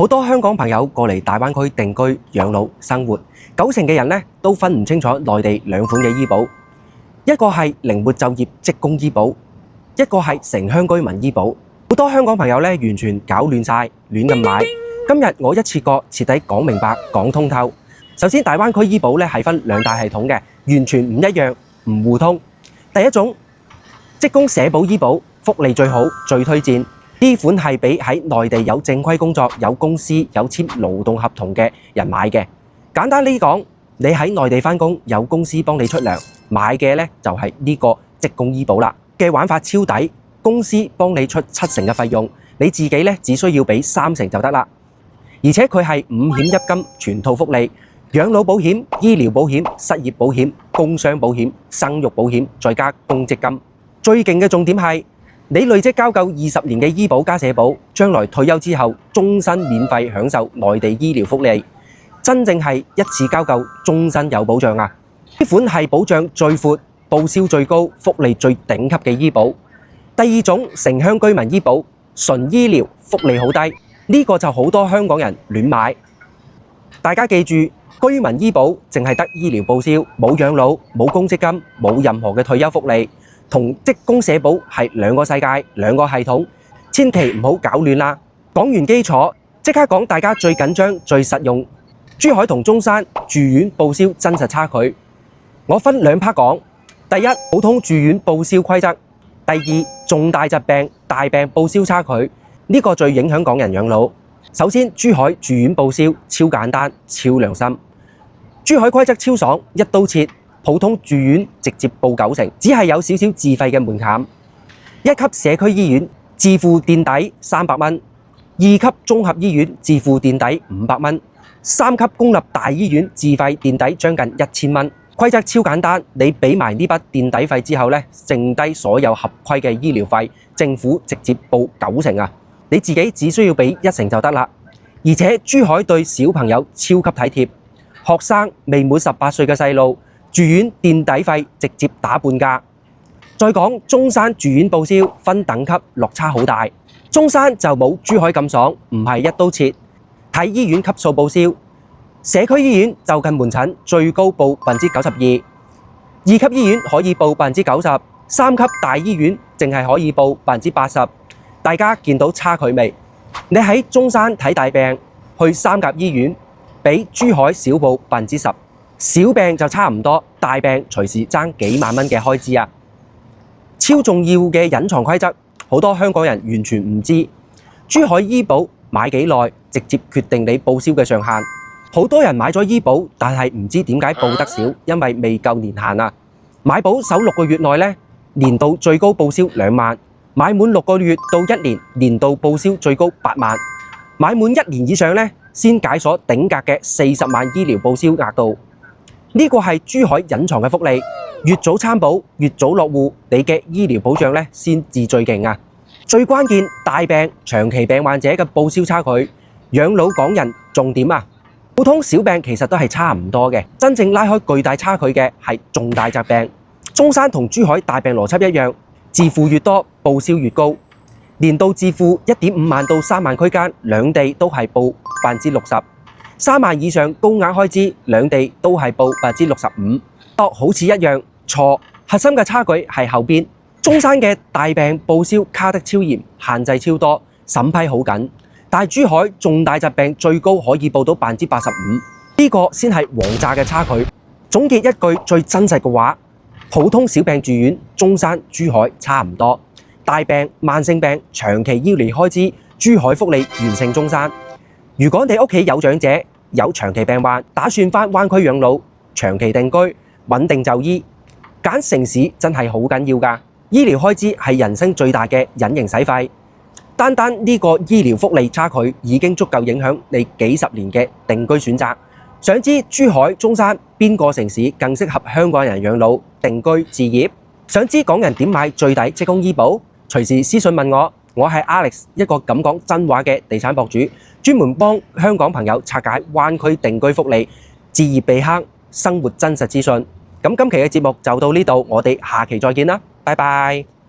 好多香港朋友過嚟大灣區定居養老生活，90%嘅人咧都分唔清楚內地兩款嘅醫保，一個係靈活就業職工醫保，一個係城鄉居民醫保。好多香港朋友咧完全搞亂晒，亂咁買。今日我一次過徹底講明白、講通透。首先，大灣區醫保咧係分兩大系統嘅，完全唔一樣，唔互通。第一種職工社保醫保，福利最好，最推薦。呢款係俾喺內地有正規工作、有公司、有簽勞動合同嘅人買嘅。簡單啲講，你喺內地返工，有公司幫你出糧，買嘅咧就係呢個職工醫保啦。嘅玩法超抵，公司幫你出70%嘅費用，你自己咧只需要俾30%就得啦。而且佢係5險1金全套福利，養老保險、醫療保險、失業保險、工傷保險、生育保險，再加公積金。最勁嘅重點係，你累積交夠20年嘅醫保加社保，將來退休之後終身免費享受內地醫療福利，真正係一次交夠，終身有保障啊！呢款係保障最闊、報銷最高、福利最頂級嘅醫保。第二種城鄉居民醫保，純醫療，福利好低，呢個就好多香港人亂買。大家記住，居民醫保淨係得醫療報銷，冇養老，冇公積金，冇任何嘅退休福利。同職工社保係兩個世界、兩個系統，千祈唔好搞亂啦。講完基礎，即刻講大家最緊張、最實用。珠海同中山住院報銷真實差距，我分兩 part 講。第一，普通住院報銷規則；第二，重大疾病、大病報銷差距，呢個最影響港人養老。首先，珠海住院報銷超簡單、超良心。珠海規則超爽，一刀切。普通住院直接報90%，只係有少少自費嘅門檻。1級社區醫院自付墊底300蚊，2級綜合醫院自付墊底500蚊，3級公立大醫院自費墊底將近1000蚊。規則超簡單，你俾埋呢筆墊底費之後咧，剩低所有合規嘅醫療費，政府直接報90%啊！你自己只需要俾1成就得啦。而且珠海對小朋友超級體貼，學生未滿18歲嘅細路，住院墊底費直接打半價。再講中山住院報銷分等級，落差好大。中山就冇珠海咁爽，唔係一刀切，睇醫院級數報銷。社區醫院就近門診，最高報92%；2級醫院可以報90%；3級大醫院淨係可以報80%。大家見到差距未？你喺中山睇大病，去3甲醫院，比珠海少報10%。小病就差唔多，大病隨時爭幾萬蚊嘅開支啊！超重要嘅隱藏規則，好多香港人完全唔知。珠海醫保買幾耐，直接決定你報銷嘅上限。好多人買咗醫保，但係唔知點解報得少，因為未夠年限啊！買保首6個月內呢，年度最高報銷2萬；買滿6個月到1年，年度報銷最高8萬；買滿1年以上呢，先解鎖頂格嘅40萬醫療報銷額度。呢個係珠海隱藏嘅福利，越早參保，越早落戶，你嘅醫療保障咧先至最勁啊！最關鍵，大病、長期病患者嘅報銷差距，養老港人重點啊！普通小病其實都係差唔多嘅，真正拉開巨大差距嘅係重大疾病。中山同珠海大病邏輯一樣，自付越多，報銷越高。年度自付1.5萬到3萬區間，兩地都係報60%。3萬以上高額開支，兩地都係報65%。好似一樣，錯。核心嘅差距係後邊。中山嘅大病報銷卡得超嚴，限制超多，審批好緊。但係珠海重大疾病最高可以報到85%，呢個先係王炸嘅差距。總結一句最真實嘅話：普通小病住院，中山、珠海差唔多；大病、慢性病、長期醫療開支，珠海福利完勝中山。如果你屋企有長者，有長期病患，打算返灣區養老、長期定居、穩定就醫，揀城市真係好緊要㗎。醫療開支係人生最大嘅隱形使費，單單呢個醫療福利差距已經足夠影響你幾十年嘅定居選擇。想知珠海、中山邊個城市更適合香港人養老、定居置業？想知港人點買最抵職工醫保？隨時私信問我。我係 Alex， 一個敢講真話嘅地產博主，專門幫香港朋友拆解灣區定居福利、置業避坑、生活真實資訊。咁今期嘅節目就到呢度，我哋下期再見啦，拜拜。